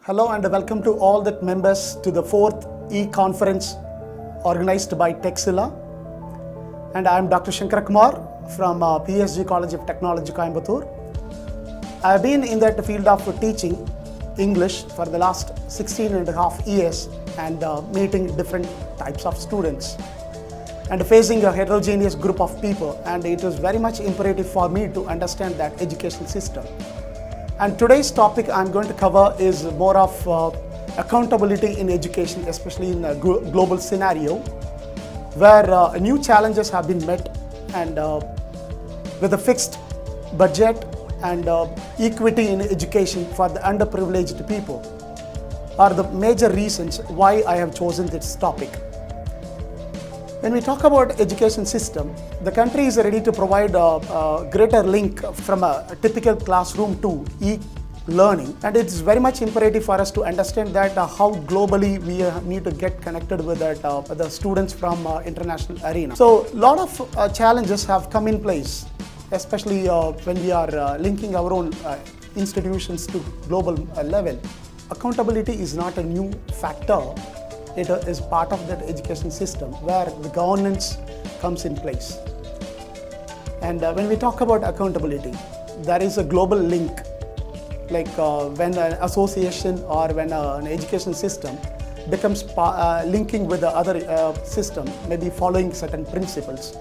Hello and welcome to all the members to the 4th e-conference organized by Texilla. And I am Dr. Sankarakumar from PSG College of Technology, Coimbatore. I have been in that field of teaching English for the last 16 and a half years and meeting different types of students and facing a heterogeneous group of people, and it is very much imperative for me to understand that education system. And today's topic I'm going to cover is more of accountability in education, especially in a global scenario where new challenges have been met, and with a fixed budget and equity in education for the underprivileged people are the major reasons why I have chosen this topic. When we talk about education system, the country is ready to provide a greater link from a typical classroom to e-learning, and it's very much imperative for us to understand that how globally we need to get connected with the students from international arena. So a lot of challenges have come in place, especially when we are linking our own institutions to global level. Accountability is not a new factor. It is part of that education system where the governance comes in place. And when we talk about accountability, there is a global link, like when an association or when an education system becomes linking with the other system, maybe following certain principles.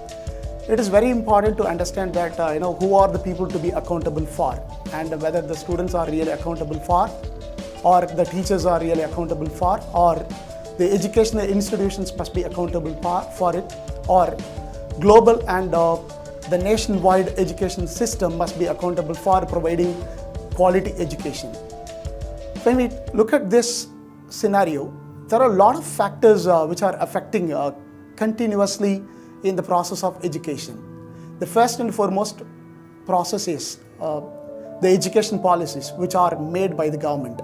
It is very important to understand that who are the people to be accountable for, and whether the students are really accountable for, or the teachers are really accountable for, or the educational institutions must be accountable for it, or global and the nationwide education system must be accountable for providing quality education. When we look at this scenario, there are a lot of factors which are affecting continuously in the process of education. The first and foremost process is the education policies which are made by the government.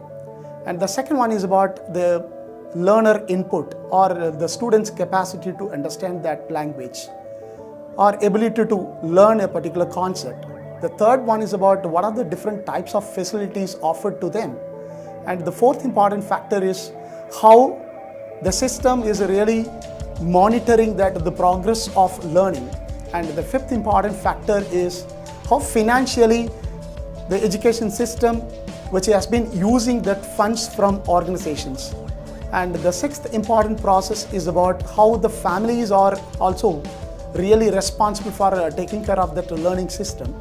And the second one is about the learner input, or the student's capacity to understand that language or ability to learn a particular concept. The third one is about what are the different types of facilities offered to them. And the fourth important factor is how the system is really monitoring the progress of learning. And the fifth important factor is how financially the education system which has been using that funds from organizations. And the sixth important process is about how the families are also really responsible for taking care of that learning system.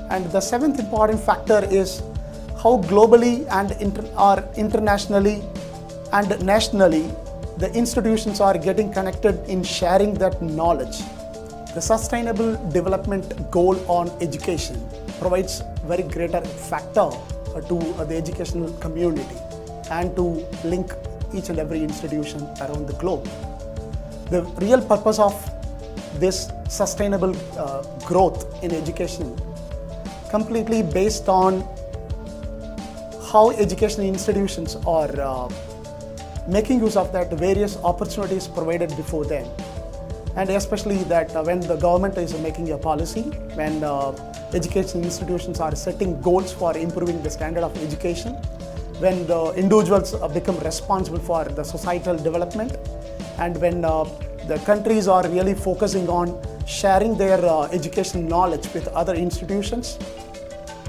And the seventh important factor is how globally and internationally and nationally the institutions are getting connected in sharing that knowledge. The Sustainable Development Goal on education provides very greater factor to the educational community and to link each and every institution around the globe. The real purpose of this sustainable growth in education completely based on how educational institutions are making use of that various opportunities provided before them. And especially that when the government is making a policy, when education institutions are setting goals for improving the standard of education, when the individuals become responsible for the societal development, and when the countries are really focusing on sharing their education knowledge with other institutions,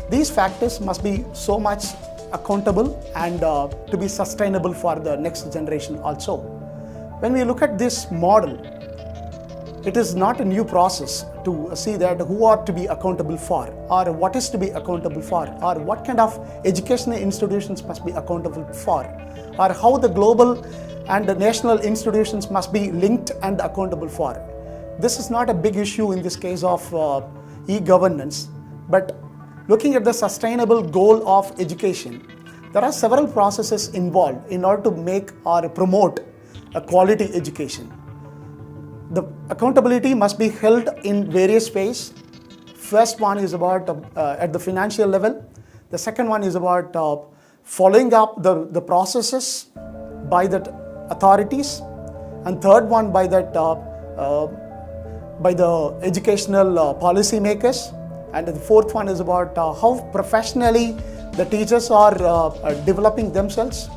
these factors must be so much accountable and to be sustainable for the next generation also. When we look at this model, it is not a new process to see that who are to be accountable for, or what is to be accountable for, or what kind of educational institutions must be accountable for, or how the global and the national institutions must be linked and accountable for. This is not a big issue in this case of e-governance, but looking at the sustainable goal of education, there are several processes involved in order to make or promote a quality education. The accountability must be held in various ways. First one is about at the financial level. The second one is about following up the processes by the authorities. And third one by the educational policy makers. And the fourth one is about how professionally the teachers are developing themselves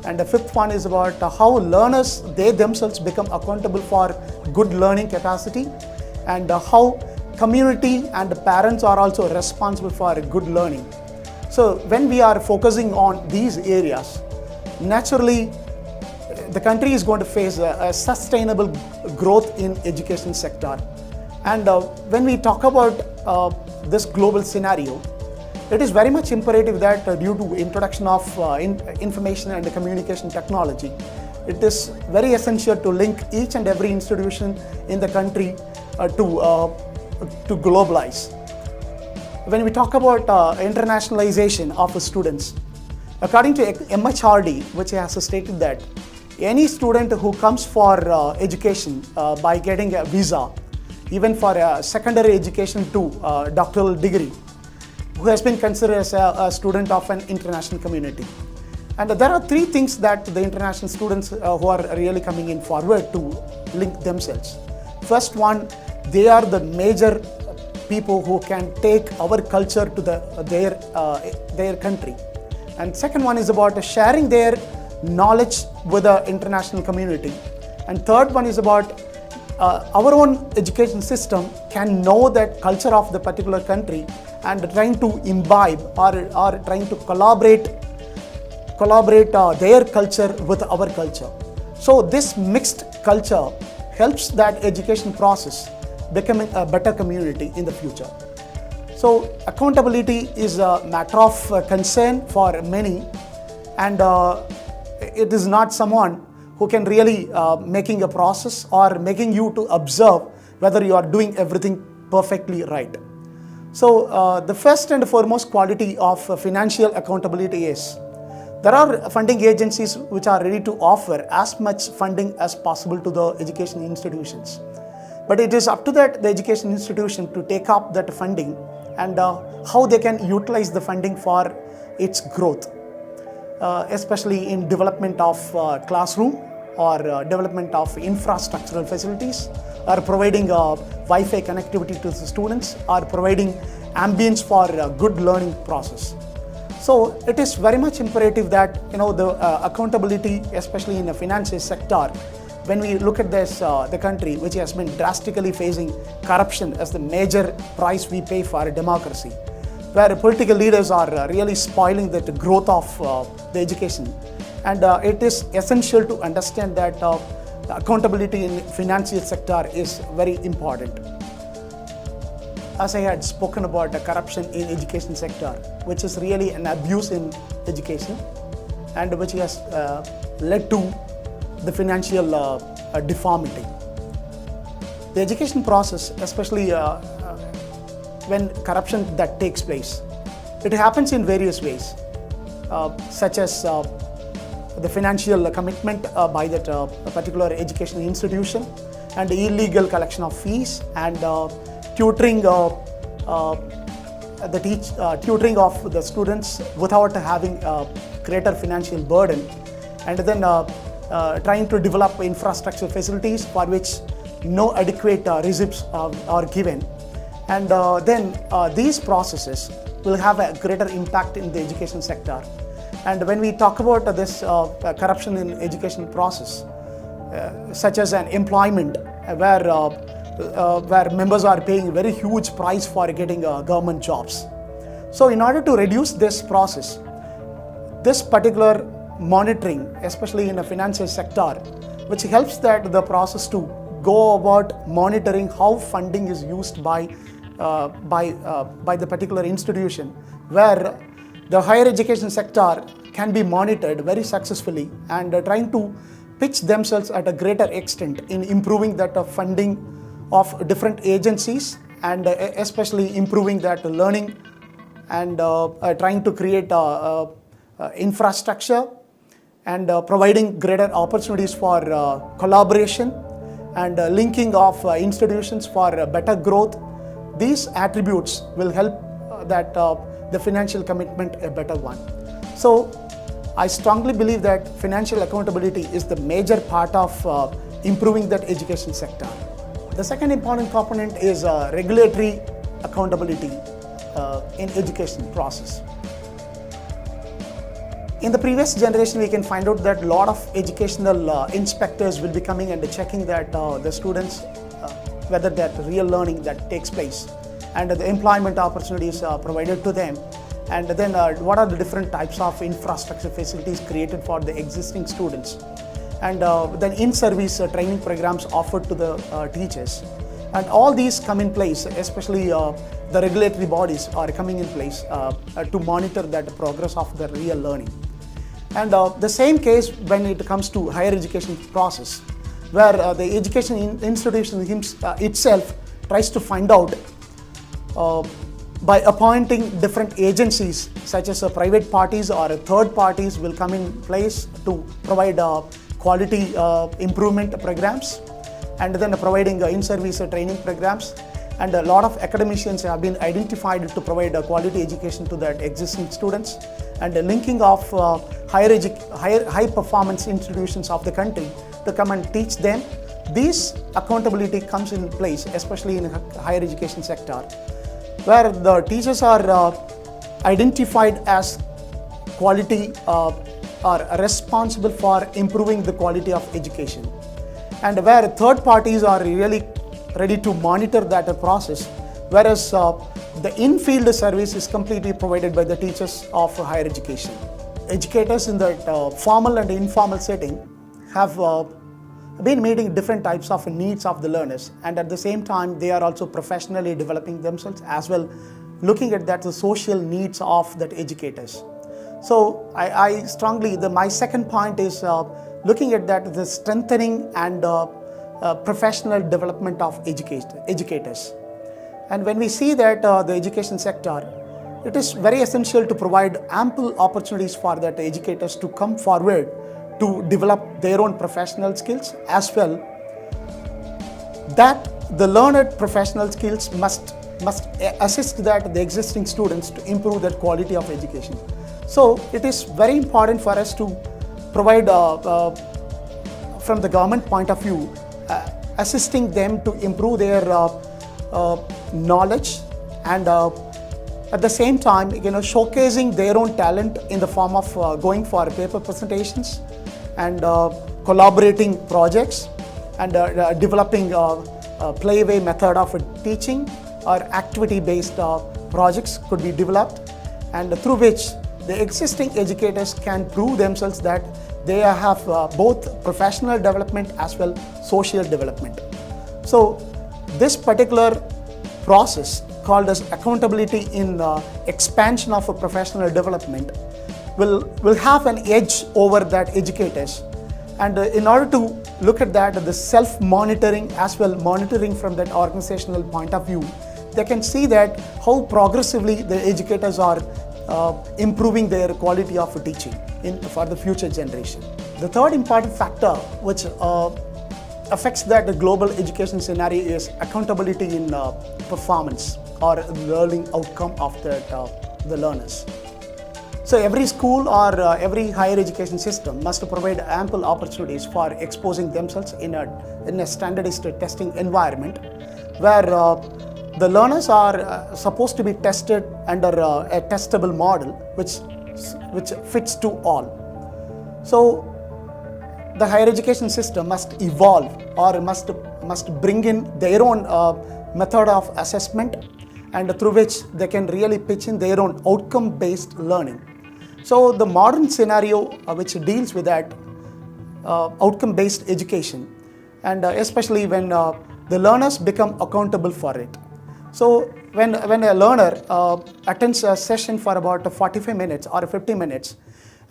And the fifth one is about how learners, they themselves become accountable for good learning capacity, and how community and parents are also responsible for good learning. So when we are focusing on these areas, naturally the country is going to face a sustainable growth in education sector. And when we talk about this global scenario, it is very much imperative that due to introduction of information and communication technology, it is very essential to link each and every institution in the country to globalize. When we talk about internationalization of students, according to MHRD, which has stated that any student who comes for education by getting a visa, even for a secondary education to doctoral degree, who has been considered as a student of an international community. And there are three things that the international students who are really coming in forward to link themselves. First one, they are the major people who can take our culture to their country. And second one is about sharing their knowledge with the international community. And third one is about our own education system can know that culture of the particular country and trying to imbibe or trying to collaborate their culture with our culture. So this mixed culture helps that education process becoming a better community in the future. So accountability is a matter of concern for many, and it is not someone who can really making a process or making you to observe whether you are doing everything perfectly right. So the first and foremost quality of financial accountability is there are funding agencies which are ready to offer as much funding as possible to the education institutions. But it is up to the education institution to take up that funding and how they can utilize the funding for its growth, especially in development of classroom or development of infrastructural facilities, or providing Wi-Fi connectivity to the students, or providing ambience for a good learning process. So it is very much imperative that the accountability, especially in the financial sector, when we look at this, the country which has been drastically facing corruption as the major price we pay for democracy, where political leaders are really spoiling the growth of the education. And it is essential to understand that accountability in financial sector is very important. As I had spoken about the corruption in education sector, which is really an abuse in education and which has led to the financial deformity. The education process, especially when corruption that takes place, it happens in various ways, such as the financial commitment by that particular educational institution, and the illegal collection of fees, and tutoring tutoring of the students without having greater financial burden, and then trying to develop infrastructure facilities for which no adequate receipts are given. And then these processes will have a greater impact in the education sector. And when we talk about this corruption in education process, such as an employment where members are paying very huge price for getting government jobs. So in order to reduce this process, this particular monitoring, especially in the financial sector, which helps that the process to go about monitoring how funding is used by the particular institution, where the higher education sector can be monitored very successfully and trying to pitch themselves at a greater extent in improving that funding of different agencies, and especially improving that learning, and trying to create infrastructure, and providing greater opportunities for collaboration, and linking of institutions for better growth. These attributes will help that the financial commitment a better one. So I strongly believe that financial accountability is the major part of improving that education sector. The second important component is regulatory accountability in education process. In the previous generation, we can find out that a lot of educational inspectors will be coming and checking that the students, whether that real learning that takes place and the employment opportunities provided to them, and then what are the different types of infrastructure facilities created for the existing students, and then in-service training programs offered to the teachers. And all these come in place, especially the regulatory bodies are coming in place to monitor that progress of the real learning. And the same case when it comes to higher education process, where the education institution itself tries to find out by appointing different agencies such as private parties or third parties will come in place to provide quality improvement programs, and then providing in-service training programs. And a lot of academicians have been identified to provide quality education to the existing students, and linking of high performance institutions of the country to come and teach them. This accountability comes in place, especially in higher education sector, where the teachers are identified as quality are responsible for improving the quality of education, and where third parties are really ready to monitor that process, whereas the in-field service is completely provided by the teachers of higher education. Educators in the formal and informal setting have been meeting different types of needs of the learners, and at the same time they are also professionally developing themselves as well, looking at that the social needs of that educators. So I strongly, my second point is looking at that the strengthening and professional development of educators. And when we see that the education sector, it is very essential to provide ample opportunities for that educators to come forward to develop their own professional skills, as well that the learned professional skills must assist that the existing students to improve their quality of education. So it is very important for us to provide from the government point of view, assisting them to improve their knowledge, and at the same time, showcasing their own talent in the form of going for paper presentations and collaborating projects, and developing play-away method of teaching or activity-based projects could be developed, and through which the existing educators can prove themselves that they have both professional development as well social development. So this particular process called as accountability in expansion of a professional development will have an edge over that educators. And in order to look at that, the self-monitoring as well monitoring from that organizational point of view, they can see that how progressively the educators are improving their quality of teaching for the future generation. The third important factor which affects that global education scenario is accountability in performance or learning outcome of the learners. So every school or every higher education system must provide ample opportunities for exposing themselves in a standardized testing environment, where the learners are supposed to be tested under a testable model which fits to all. So the higher education system must evolve or must bring in their own method of assessment, and through which they can really pitch in their own outcome-based learning. So the modern scenario which deals with that outcome-based education, and especially when the learners become accountable for it. So when a learner attends a session for about 45 minutes or 50 minutes,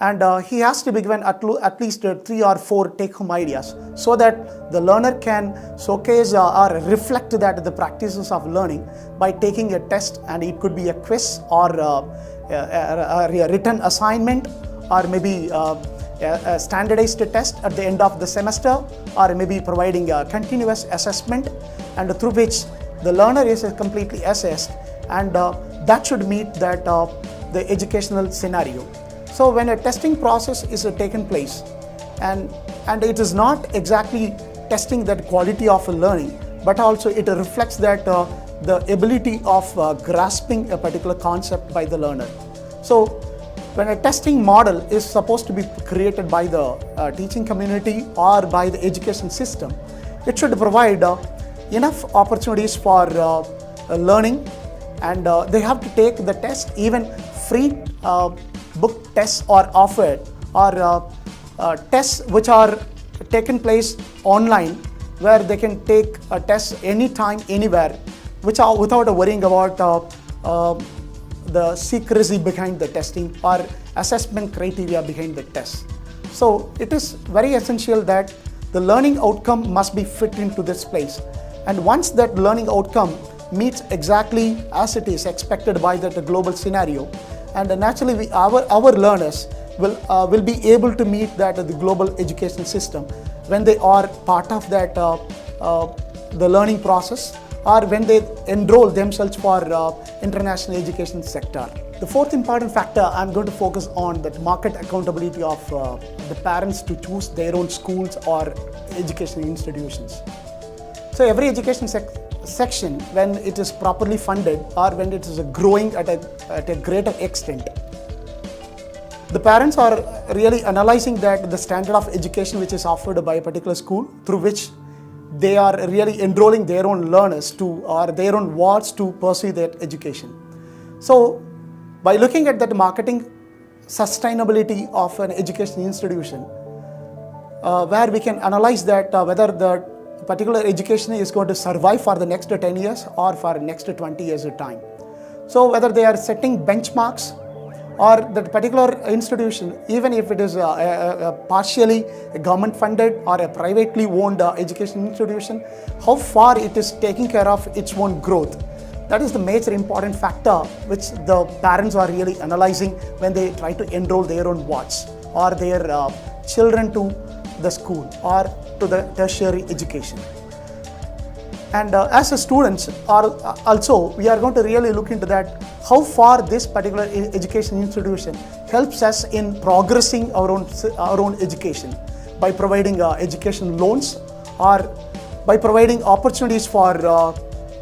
and he has to be given at least 3 or 4 take-home ideas, so that the learner can showcase or reflect that the practices of learning by taking a test, and it could be a quiz or a written assignment, or maybe a standardized test at the end of the semester, or maybe providing a continuous assessment, and through which the learner is completely assessed, and that should meet that the educational scenario. So when a testing process is taken place, and it is not exactly testing that quality of learning, but also it reflects that the ability of grasping a particular concept by the learner. So When a testing model is supposed to be created by the teaching community or by the education system, it should provide enough opportunities for learning, and they have to take the test. Even free book tests are offered, or tests which are taken place online, where they can take a test anytime, anywhere, without worrying about the secrecy behind the testing or assessment criteria behind the test. So it is very essential that the learning outcome must be fit into this place. And once that learning outcome meets exactly as it is expected by the global scenario, and naturally our learners will be able to meet that the global education system when they are part of that the learning process, or when they enroll themselves for international education sector. The fourth important factor, I'm going to focus on the market accountability of the parents to choose their own schools or education institutions. So every education section, when it is properly funded or when it is growing at a greater extent, the parents are really analyzing that the standard of education which is offered by a particular school, through which they are really enrolling their own learners to, or their own wards to pursue their education. So by looking at that marketing sustainability of an education institution, where we can analyze that whether the particular education is going to survive for the next 10 years or for next 20 years of time. So whether they are setting benchmarks, or that particular institution, even if it is partially government funded or a privately owned education institution, how far it is taking care of its own growth. That is the major important factor which the parents are really analyzing when they try to enroll their own wards or their children to the school or to the tertiary education. And as a students also, we are going to really look into that, how far this particular education institution helps us in progressing our own education by providing education loans, or by providing opportunities for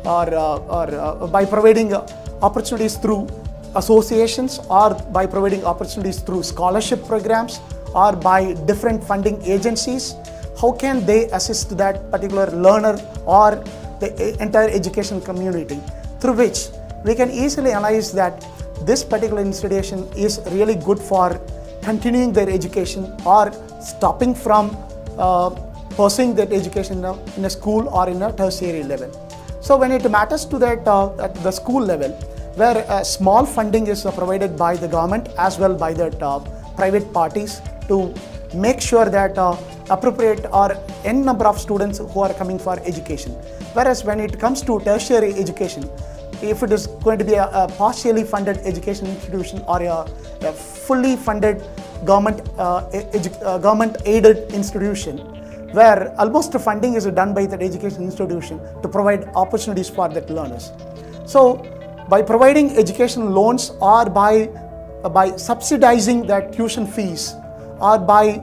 by providing opportunities through associations, or by providing opportunities through scholarship programs, or by different funding agencies. How can they assist that particular learner or the entire education community, through which we can easily analyze that this particular institution is really good for continuing their education or stopping from pursuing that education in a school or in a tertiary level. So when it matters to that at the school level, where small funding is provided by the government as well by the private parties to make sure that appropriate or n number of students who are coming for education. Whereas when it comes to tertiary education, if it is going to be a partially funded education institution or a fully funded government aided institution, where almost the funding is done by that education institution to provide opportunities for that learners. So by providing education loans, or by subsidizing that tuition fees, or by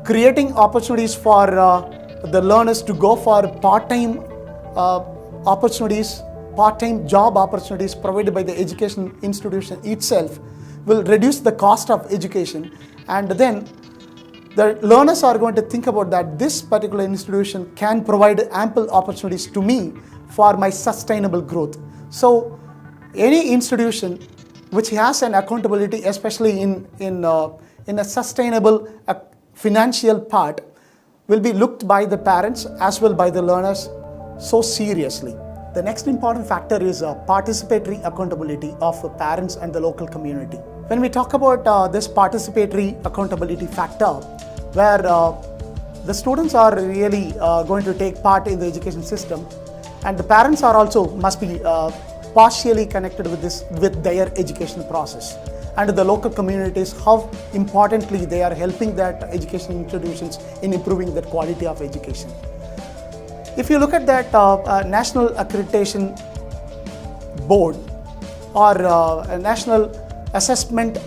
creating opportunities for the learners to go for part-time opportunities, part-time job opportunities provided by the education institution itself, will reduce the cost of education, and then the learners are going to think about that this particular institution can provide ample opportunities to me for my sustainable growth. So any institution which has an accountability, especially in a sustainable financial part, will be looked by the parents as well by the learners so seriously. The next important factor is participatory accountability of parents and the local community. When we talk about this participatory accountability factor, where the students are really going to take part in the education system, and the parents are also must be partially connected with their education process, and the local communities, how importantly they are helping that education institutions in improving the quality of education. If you look at that National Accreditation Board or a National Assessment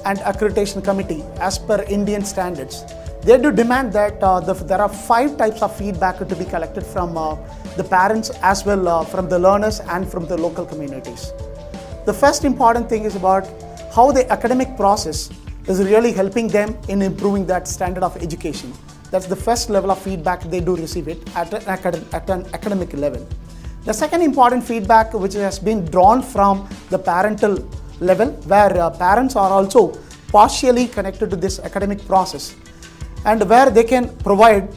and Accreditation Committee, as per Indian standards, they do demand that there are 5 types of feedback to be collected from the parents as well from the learners and from the local communities. The first important thing is about how the academic process is really helping them in improving that standard of education. That's the first level of feedback they do receive it at an academic level. The second important feedback which has been drawn from the parental level, where parents are also partially connected to this academic process, and where they can provide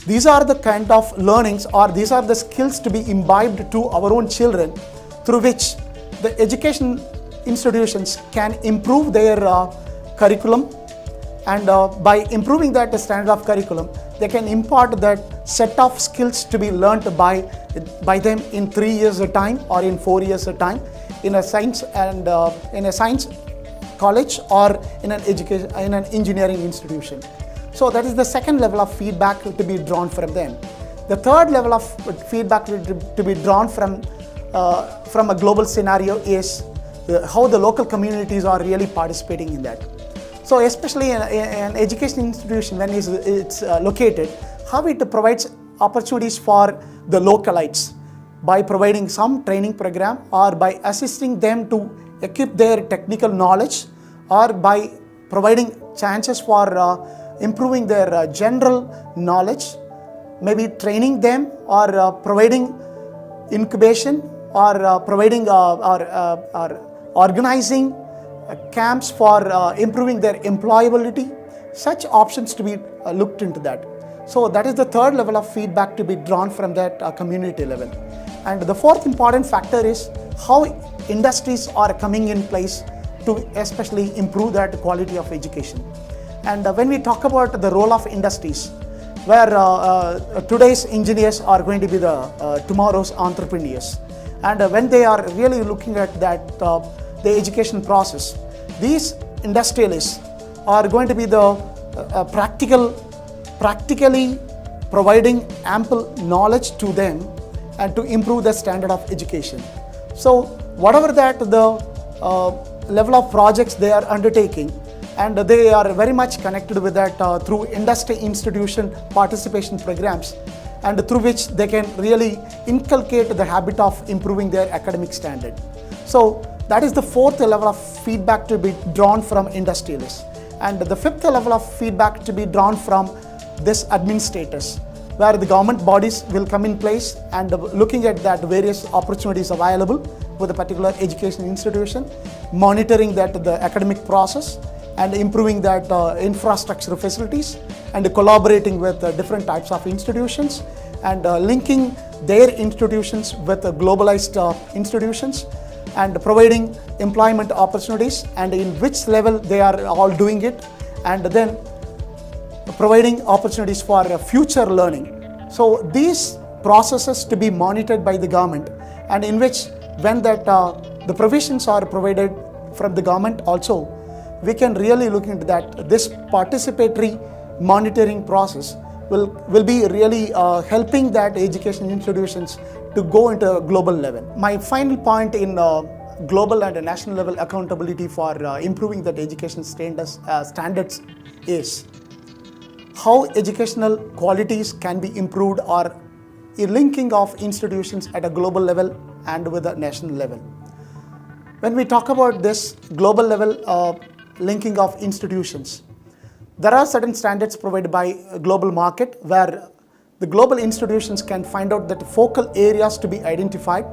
these are the kind of learnings or these are the skills to be imbibed to our own children, through which the education institutions can improve their curriculum, and by improving that standard of curriculum, they can impart that set of skills to be learnt by them in 3 years a time or in 4 years a time in a science and in a science college or in an engineering institution. So that is the second level of feedback to be drawn from them. The third level of feedback to be drawn from a global scenario is how the local communities are really participating in that. So especially in an education institution, when it's located, how it provides opportunities for the localites by providing some training program or by assisting them to equip their technical knowledge, or by providing chances for improving their general knowledge, maybe training them or providing incubation or providing or organizing camps for improving their employability. Such options to be looked into that. So that is the third level of feedback to be drawn from that community level. And the fourth important factor is how industries are coming in place to especially improve that quality of education. And when we talk about the role of industries, where today's engineers are going to be the tomorrow's entrepreneurs, and when they are really looking at that the education process, these industrialists are going to be the practically providing ample knowledge to them and to improve the standard of education. So whatever that the level of projects they are undertaking, and they are very much connected with that through industry institution participation programs, and through which they can really inculcate the habit of improving their academic standard. So that is the fourth level of feedback to be drawn from industrialists. And the fifth level of feedback to be drawn from this administrators, where the government bodies will come in place and looking at that various opportunities available with a particular education institution, monitoring that the academic process and improving that infrastructure facilities, and collaborating with different types of institutions, and linking their institutions with globalized institutions, and providing employment opportunities and in which level they are all doing it, and then providing opportunities for future learning. So these processes to be monitored by the government, and in which when that the provisions are provided from the government also, we can really look into that. This participatory monitoring process will be really helping that education institutions to go into a global level. My final point in global and national level accountability for improving that education standards is how educational qualities can be improved, or a linking of institutions at a global level and with a national level. When we talk about this global level linking of institutions, there are certain standards provided by a global market, where the global institutions can find out that focal areas to be identified,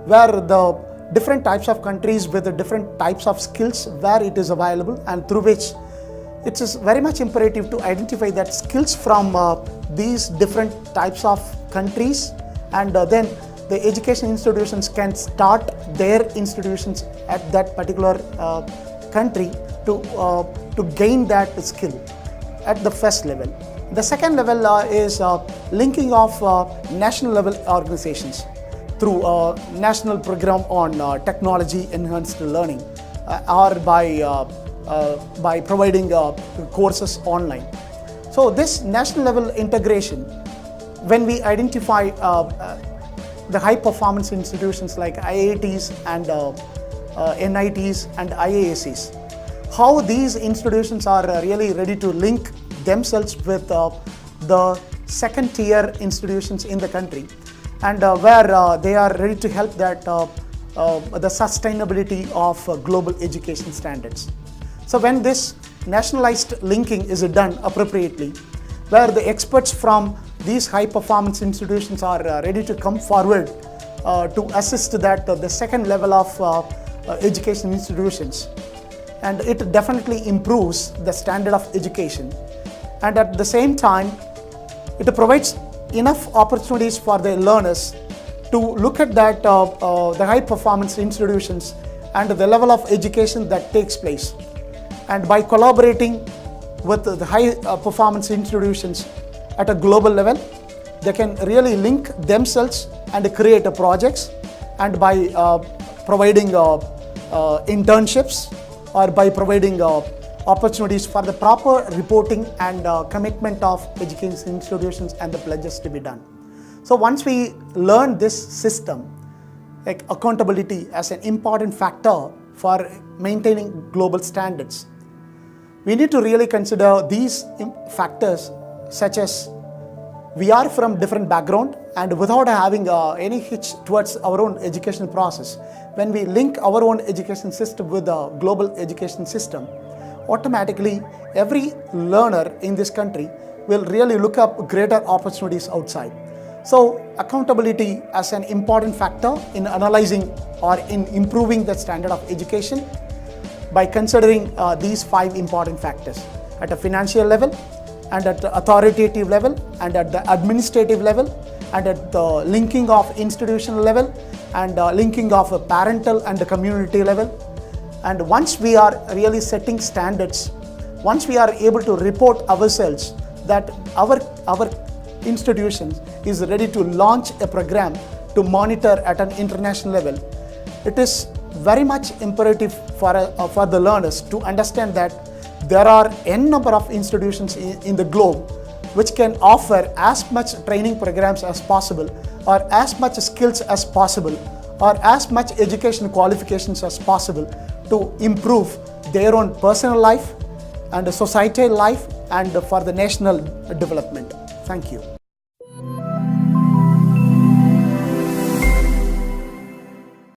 where the different types of countries with the different types of skills where it is available, and through which it is very much imperative to identify that skills from these different types of countries, and then the education institutions can start their institutions at that particular country to gain that skill at the first level. The second level is linking of national level organizations through a national program on technology enhanced learning, or by providing courses online. So this national level integration, when we identify the high performance institutions like IITs and NITs and IIScs, how these institutions are really ready to link themselves with the second tier institutions in the country, and where they are ready to help that the sustainability of global education standards. So when this nationalized linking is done appropriately, where the experts from these high performance institutions are ready to come forward to assist that the second level of education institutions, and it definitely improves the standard of education, and at the same time it provides enough opportunities for the learners to look at that the high performance institutions and the level of education that takes place. And by collaborating with the high performance institutions at a global level, they can really link themselves and create projects, and by providing internships or by providing opportunities for the proper reporting and commitment of education institutions and the pledges to be done. So once we learn this system, like accountability as an important factor for maintaining global standards, we need to really consider these factors, such as we are from different background, and without having any hitch towards our own education process, when we link our own education system with the global education system, automatically every learner in this country will really look up greater opportunities outside. So accountability as an important factor in analyzing or in improving the standard of education by considering these 5 important factors at a financial level, and at the authoritative level, and at the administrative level, and at the linking of institutional level, and linking of a parental and the community level. And once we are really setting standards, once we are able to report ourselves that our institution is ready to launch a program to monitor at an international level, it is very much imperative for the learners to understand that there are n number of institutions in the globe which can offer as much training programs as possible, or as much skills as possible, or as much education qualifications as possible to improve their own personal life and societal life and for the national development. Thank you.